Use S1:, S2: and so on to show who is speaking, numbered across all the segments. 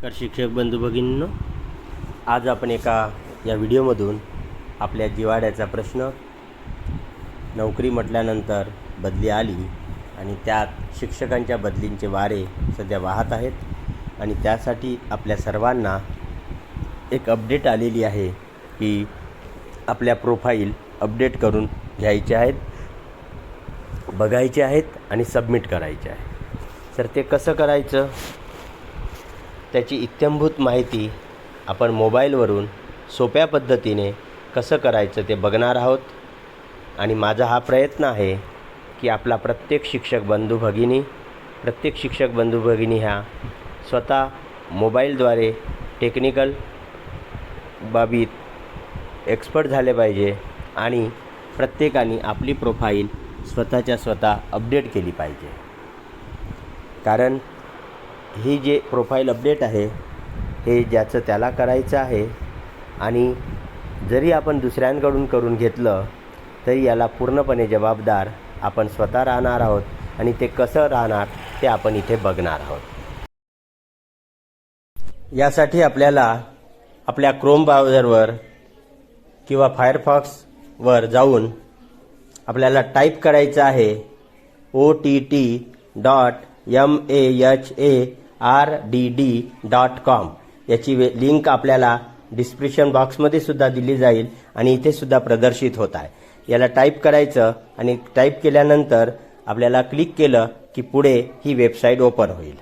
S1: नमस्कार शिक्षक बंधू भगिनींनो, आज आपण या व्हिडिओमधून आपल्या जिव्हाळ्याचा प्रश्न, नोकरी म्हटल्यानंतर बदली आली आणि त्यात शिक्षकांच्या बदलींचे वारे सध्या वाहत आहेत आणि त्यासाठी आपल्या सर्वांना एक अपडेट आलेली आहे की आपल्या प्रोफाईल अपडेट करून घ्यायचे आहेत, बघायचे आहेत आणि सबमिट करायचे आहे. तर ते कसं करायचं, त्याची इत्थंभूत माहिती आपण मोबाईलवरून सोप्या पद्धतीने कसं करायचं ते बघणार आहोत. आणि माझा हा प्रयत्न आहे की आपला प्रत्येक शिक्षक बंधू भगिनी ह्या स्वतः मोबाईलद्वारे टेक्निकल बाबीत एक्सपर्ट झाले पाहिजे आणि प्रत्येकाने आपली प्रोफाईल स्वतः अपडेट केली पाहिजे. कारण ही जे प्रोफाईल अपडेट आहे हे ज्याचं त्याला करायचं आहे आणि जरी आपण दुसऱ्यांकडून करून घेतलं तरी याला पूर्णपणे जबाबदार आपण स्वतः राहणार आहोत आणि ते कसं राहणार ते आपण इथे बघणार आहोत. यासाठी आपल्याला आपल्या क्रोम ब्राउझरवर किंवा फायरफॉक्सवर जाऊन आपल्याला टाईप करायचं आहे ott.mahrdd.com. याची लिंक आपल्याला डिस्क्रिप्शन बॉक्समध्ये सुद्धा दिली जाईल आणि इथे सुद्धा प्रदर्शित होत आहे. याला टाईप करायचं आणि टाईप केल्यानंतर आपल्याला क्लिक केलं की पुढे ही वेबसाईट ओपन होईल.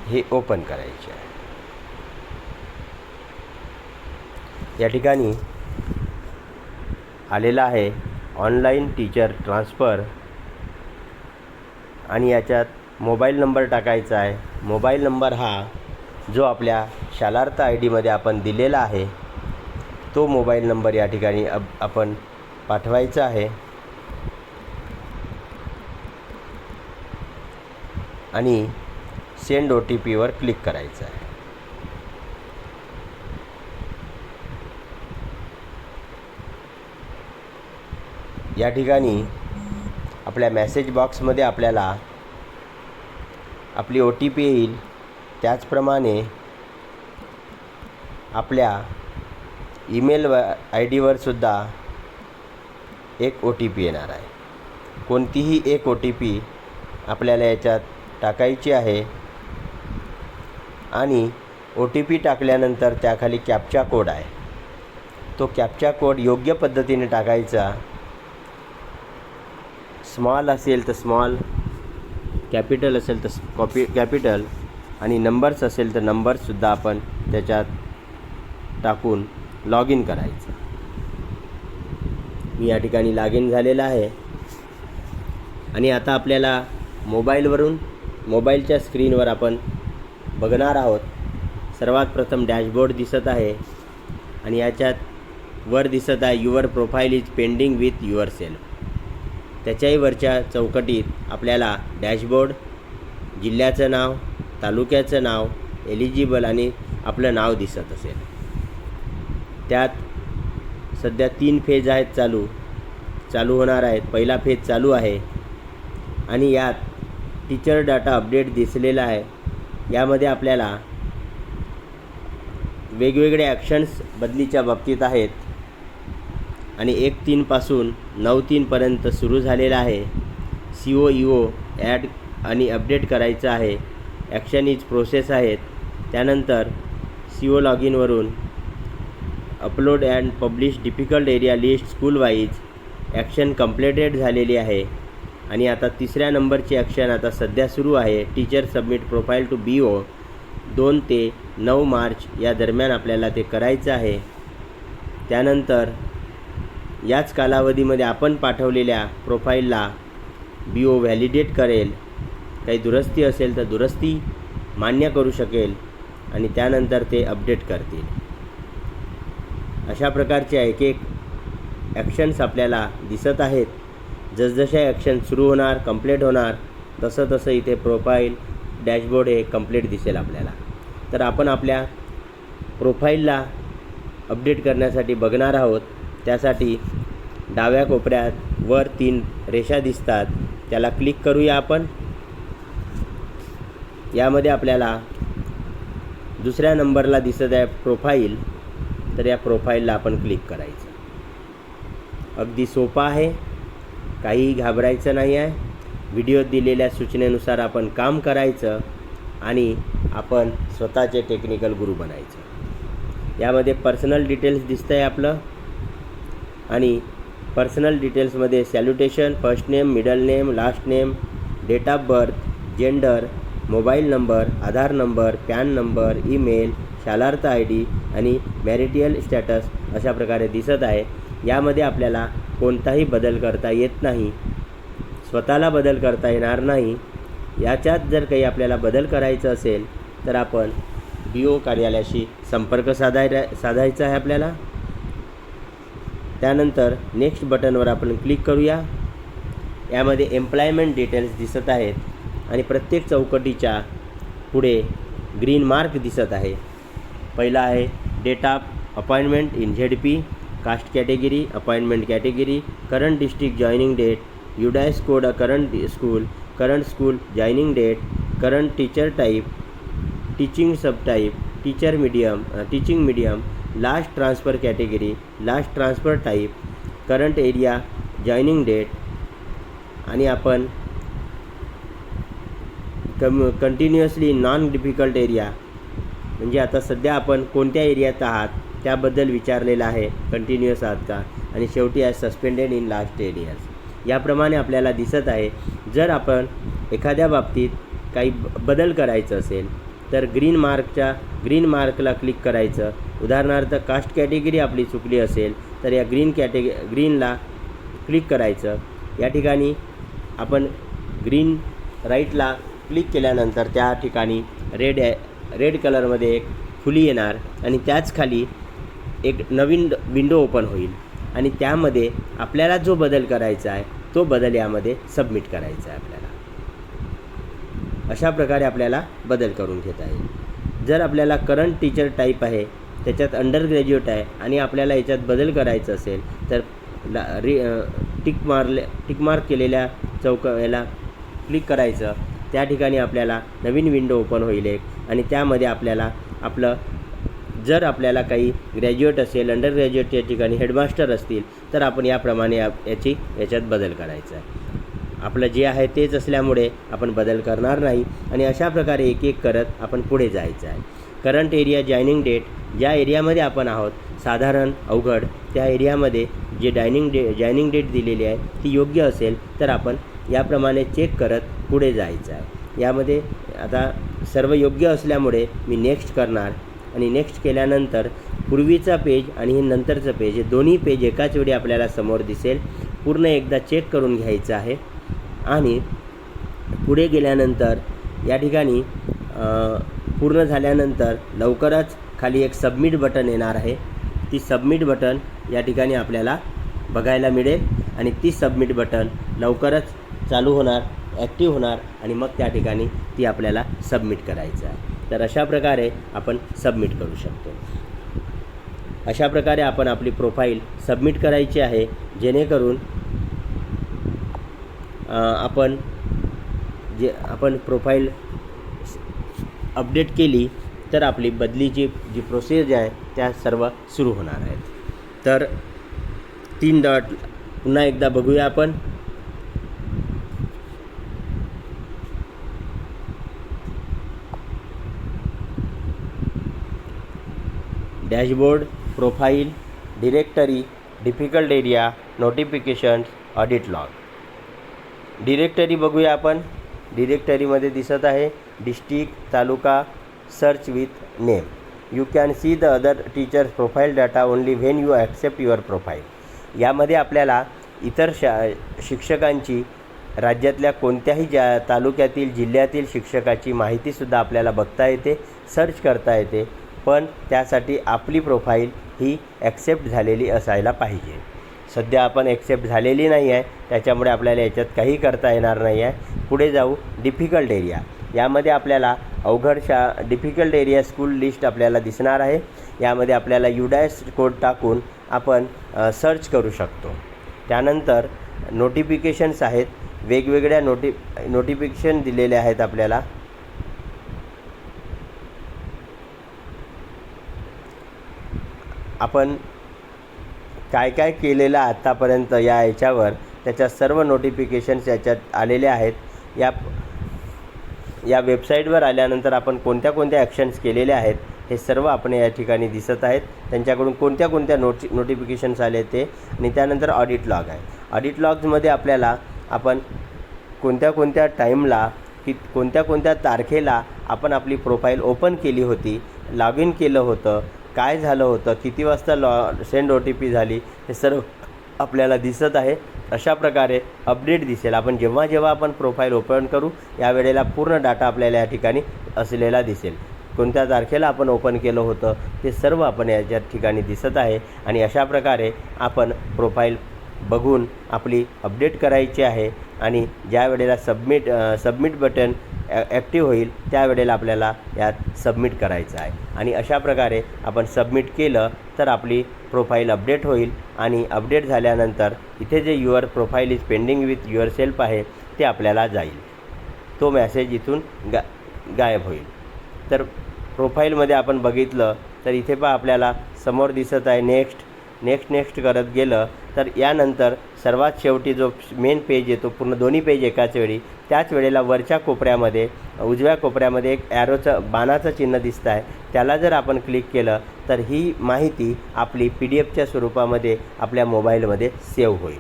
S1: हे ओपन करायचे आहे. या ठिकाणी आलेला आहे ऑनलाईन टीचर ट्रान्सफर आणि याच्यात मोबाईल नंबर टाकायचा आहे. मोबाईल नंबर हा जो आपल्या शालार्थ ID मध्ये आपण दिलेला आहे तो मोबाईल नंबर या ठिकाणी आपण पाठवायचा आहे आणि सेंड OTP वर क्लिक करायचं आहे. या ठिकाणी आपल्या मेसेज बॉक्समध्ये आपल्याला आपली OTP येईल. त्याचप्रमाणे आपल्या ईमेल ID वर सुद्धा एक OTP येणार आहे. कोणतीही एक OTP आपल्याला याच्यात टाकायची आहे आणि OTP टाकल्यानंतर त्याखाली कॅप्चा कोड आहे. तो कॅप्चा कोड योग्य पद्धतीने टाकायचा. स्मॉल असेल तर स्मॉल, कॅपिटल असेल तर कॅपिटल आणि नंबर्स असेल तर नंबर्ससुद्धा आपण त्याच्यात टाकून लॉग इन करायचं. मी या ठिकाणी लॉग इन झालेला आहे आणि आता आपल्याला मोबाईलवरून मोबाईलच्या स्क्रीनवर आपण बघणार आहोत. सर्वात प्रथम डॅशबोर्ड दिसत आहे आणि याच्यात वर दिसत आहे your profile is pending with your self. त्याच्याही वरच्या चौकटीत आपल्याला डॅशबोर्ड, जिल्ह्याचं नाव, तालुक्याचं नाव, एलिजिबल आणि आपलं नाव दिसत असेल. त्यात सध्या 3 फेज आहेत, चालू होणार आहेत. पहिला फेज चालू आहे आणि यात टीचर डाटा अपडेट दिसलेला आहे. यामध्ये आपल्याला वेगवेगळे ॲक्शन्स बदलीच्या बाबतीत आहेत आणि 1-3 पासून 9-3 पर्यंत सुरू झालेला आहे. CO ॲड आणि अपडेट करायचं आहे. ॲक्शन इज प्रोसेस आहेत. त्यानंतर CO लॉग इनवरून upload and publish difficult area list school wise action completed झालेली आहे. आणि आता 3ऱ्या नंबरची ॲक्शन आता सध्या सुरू आहे. Teacher submit profile to BO 2 ते 9 मार्च या दरम्यान आपल्याला ते करायचं आहे. त्यानंतर याच कालावधीमध्ये आपण पाठवलेल्या प्रोफाईलला BO व्हॅलिडेट करेल. काही दुरुस्ती असेल तर दुरुस्ती मान्य करू शकेल आणि त्यानंतर ते अपडेट करतील. अशा प्रकारचे एक ॲक्शन्स आपल्याला दिसत आहेत. जसजशा ॲक्शन सुरू होणार, कंप्लीट होणार, तसं इथे प्रोफाईल डॅशबोर्ड हे कंप्लीट दिसेल आपल्याला. तर आपण आपल्या प्रोफाईलला अपडेट करण्यासाठी बघणार आहोत. त्यासाठी डाव्या कोपऱ्यात वर 3 रेषा दिसतात, त्याला क्लिक करूया आपण. यामध्ये आपल्याला दुसऱ्या नंबरला दिसत आहे प्रोफाईल, तर या प्रोफाईलला आपण क्लिक करायचं. अगदी सोपं आहे, काहीही घाबरायचं नाही आहे. व्हिडिओत दिलेल्या सूचनेनुसार आपण काम करायचं आणि आपण स्वतःचे टेक्निकल गुरु बनायचं. यामध्ये पर्सनल डिटेल्स दिसतं आहे आपलं, आणि पर्सनल डिटेल्समध्ये salutation, first name, middle name, last name, date of birth, gender, mobile number, Aadhaar number, PAN number, email, Shalarth ID आणि मॅरिटल स्टॅटस अशा प्रकारे दिसत आहे. यामध्ये आपल्याला कोणताही बदल करता येत नाही, स्वतःला बदल करता येणार नाही. याच्यात जर काही आपल्याला बदल करायचा असेल तर आपण DO कार्यालयाशी संपर्क साधायचा आहे आपल्याला. त्यानंतर नेक्स्ट बटनवर आपण क्लिक करूया. यामध्ये एम्प्लॉयमेंट डिटेल्स दिसत आहेत आणि प्रत्येक चौकटीच्या पुढे ग्रीन मार्क दिसत आहे. पहिला आहे date of appointment in ZP, caste category, appointment category, current district joining date, UDAS code, current school joining date, current teacher type, teaching sub type, teaching medium, last transfer category, last transfer type, current area joining date, आणि आपण continuously non difficult area, म्हणजे आता सध्या आपण कोणत्या एरियात आहात त्याबद्दल विचारलेलं आहे, कंटिन्युअस आहात का, आणि शेवटी आहे सस्पेंडेड इन लास्ट एरियाज. याप्रमाणे आपल्याला दिसत आहे. जर आपण एखाद्या बाबतीत काही बदल करायचं असेल तर ग्रीन मार्कला क्लिक करायचं. उदाहरणार्थ कास्ट कॅटेगरी आपली चुकली असेल तर या ग्रीनला क्लिक करायचं. या ठिकाणी आपण ग्रीन राईटला क्लिक केल्यानंतर त्या ठिकाणी रेड कलरमध्ये एक खुली येणार आणि त्याच खाली एक नवीन विंडो ओपन होईल आणि त्यामध्ये आपल्याला जो बदल करायचा आहे तो बदल यामध्ये सबमिट करायचा आहे आपल्याला. अशा प्रकारे आपल्याला बदल करून घेता येईल. जर आपल्याला करंट टीचर टाईप आहे, त्याच्यात अंडर ग्रॅज्युएट आहे आणि आपल्याला याच्यात बदल करायचं असेल तर टिक मार्क केलेल्या याला क्लिक करायचं. त्या ठिकाणी आपल्याला नवीन विंडो ओपन होईल एक, आणि त्यामध्ये आपल्याला जर आपल्याला काही ग्रॅज्युएट असेल, अंडर ग्रॅज्युएट या ठिकाणी हेडमास्टर असतील तर आपण याप्रमाणे याच्यात बदल करायचा आहे. आपलं जे आहे तेच असल्यामुळे आपण बदल करणार नाही आणि अशा प्रकारे एक एक करत आपण पुढे जायचं आहे. करंट एरिया जॉइनिंग डेट, ज्या एरियामध्ये आपण आहोत साधारण अवघड त्या एरियामध्ये जे जॉइनिंग डेट दिलेली आहे ती योग्य असेल तर आपण याप्रमाणे चेक करत पुढे जायचं आहे. यामध्ये आता सर्व योग्य असल्यामुळे मी नेक्स्ट करणार आणि नेक्स्ट केल्यानंतर पूर्वीचा पेज आणि हे नंतरचं पेज, हे दोन्ही पेज एकाच वेळी आपल्याला समोर दिसेल. पूर्ण एकदा चेक करून घ्यायचं आहे आणि पुढे गेल्यानंतर या ठिकाणी पूर्ण झाल्यानंतर लवकरच खाली एक सबमिट बटन येणार आहे. ती सबमिट बटन या ठिकाणी आपल्याला बघायला मिळेल आणि ती सबमिट बटन लवकरच चालू होणार, ॲक्टिव्ह होणार आणि मग त्या ठिकाणी ती आपल्याला सबमिट करायचं आहे. तर अशा प्रकारे आपण सबमिट करू शकतो. अशा प्रकारे आपण आपली प्रोफाईल सबमिट करायची आहे, जेणेकरून आपण प्रोफाईल अपडेट केली तर आपली बदलीची जी प्रोसेस आहे त्या सर्व सुरू होणार आहेत. तर 3 डॉट पुन्हा एकदा बघूया आपण. Dashboard, profile, directory, difficult area, notifications, audit log. Directory बघूया आपण. डिरेक्टरीमध्ये दिसत आहे district, taluka, search with name. You can see the other teachers profile data only when you accept your profile. यामध्ये आपल्याला इतर शिक्षकांची, राज्यातल्या कोणत्याही तालुक्यातील, जिल्ह्यातील शिक्षकाची माहितीसुद्धा आपल्याला बघता येते, सर्च करता येते. पण त्यासाठी आपली प्रोफाईल ही ॲक्सेप्ट झालेली असायला पाहिजे. सध्या आपण ॲक्सेप्ट झालेली नाही आहे, त्याच्यामुळे आपल्याला याच्यात काही करता येणार नाही आहे. पुढे जाऊ. Difficult area. यामध्ये आपल्याला अवघड डिफिकल्ट एरिया स्कूल लिस्ट आपल्याला दिसणार आहे। यामध्ये आपल्याला UDAS कोड टाकून आपण सर्च करू शकतो। त्यानंतर नोटिफिकेशन्स आहेत, वेगवेगळ्या नोटिफिकेशन दिलेले आहेत आपल्याला। आपण काय काय केलेलं आत्तापर्यंत याच्यावर त्याच्या सर्व नोटिफिकेशन्स याच्यात आलेले आहेत। या वेबसाईटवर आल्यानंतर आपण कोणत्या कोणत्या ॲक्शन्स केलेल्या आहेत हे सर्व आपण या ठिकाणी दिसत आहेत। त्यांच्याकडून कोणत्या कोणत्या नोटिफिकेशन्स आले ते, आणि त्यानंतर ऑडिट लॉग आहे। ऑडिट लॉग्समध्ये आपल्याला आपण कोणत्या कोणत्या टाईमला कोणत्या कोणत्या तारखेला आपण आपली प्रोफाईल ओपन केली होती, लॉग इन केलं होतं, काय झालं होतं, किती वाजता सेंड OTP झाली, हे सर्व आपल्याला दिसत आहे। अशा प्रकारे अपडेट दिसेल। आपण जेव्हा आपण प्रोफाईल ओपन करू यावेळेला पूर्ण डाटा आपल्याला या ठिकाणी असलेला दिसेल। कोणत्या तारखेला आपण ओपन केलं होतं ते सर्व आपण याच्या ठिकाणी दिसत आहे। आणि अशा प्रकारे आपण प्रोफाईल बघून आपली अपडेट करायची आहे, आणि ज्या वेळेला सबमिट बटन ॲक्टिव्ह होईल त्यावेळेला आपल्याला यात सबमिट करायचं आहे। आणि अशा प्रकारे आपण सबमिट केलं तर आपली प्रोफाईल अपडेट होईल, आणि अपडेट झाल्यानंतर इथे जे your profile is pending with your self आहे ते आपल्याला जाईल, तो मेसेज इथून गायब होईल। तर प्रोफाईलमध्ये आपण बघितलं तर इथे पण आपल्याला समोर दिसत आहे नेक्स्ट करत गेलं तर यानंतर सर्वात शेवटी जो मेन पेज येतो, पूर्ण दोन्ही पेज एकाच वेळी, त्याच वेळेला वरच्या कोपऱ्यामध्ये उजव्या कोपऱ्यामध्ये एक ॲरोचं बाणाचं चिन्ह दिसतं आहे, त्याला जर आपण क्लिक केलं तर ही माहिती आपली PDF स्वरूपामध्ये आपल्या मोबाईलमध्ये सेव्ह होईल।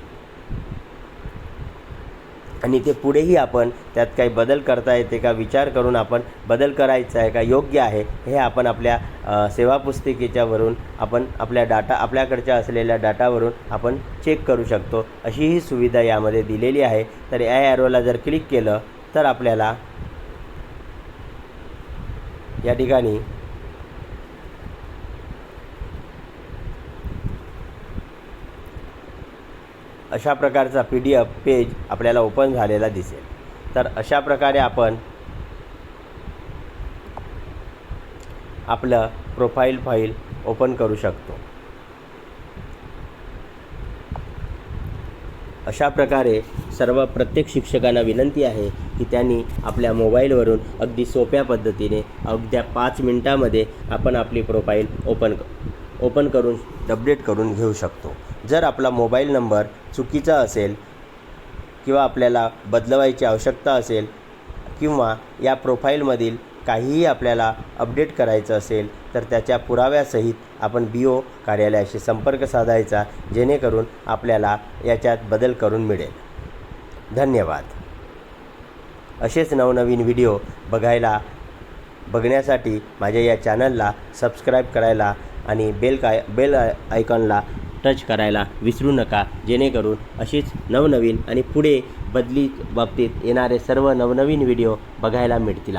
S1: आणि ते पुढेही आपण त्यात काही बदल करता येते का विचार करून आपण बदल करायचा आहे का योग्य आहे हे आपण आपल्या सेवा पुस्तिकेच्यावरून आपण आपल्याकडच्या असलेल्या डाटावरून आपण चेक करू शकतो। अशी ही सुविधा यामध्ये दिलेली आहे। तर या ॲरोला जर क्लिक केलं तर आपल्याला या ठिकाणी अशा प्रकारचा PDF पेज आपल्याला ओपन झालेला दिसेल। तर अशा प्रकारे आपण आपलं प्रोफाईल फाईल ओपन करू शकतो। अशा प्रकारे प्रत्येक शिक्षकांना विनंती आहे की त्यांनी आपल्या मोबाईलवरून अगदी सोप्या पद्धतीने अगदी 5 मिनिटांमध्ये आपण आपली प्रोफाईल ओपन करून अपडेट करून घेऊ शकतो। जर आपला मोबाईल नंबर चुकीचा असेल किंवा आपल्याला बदलवायची आवश्यकता असेल किंवा या प्रोफाईलमधील काहीही आपल्याला अपडेट करायचं असेल तर त्याच्या पुराव्यासहित आपण BO कार्यालयाशी संपर्क साधायचा, जेणेकरून आपल्याला याच्यात बदल करून मिळेल। धन्यवाद। असेच नवनवीन व्हिडिओ बघण्यासाठी माझ्या या चॅनलला सबस्क्राईब करायला आणि बेल आयकॉनला टच करायला विसरू नका, जेणेकरून अशीच नवनवीन आणि पुढे बदली बाबतीत येणारे सर्व नवनवीन व्हिडिओ बघायला मिळतील।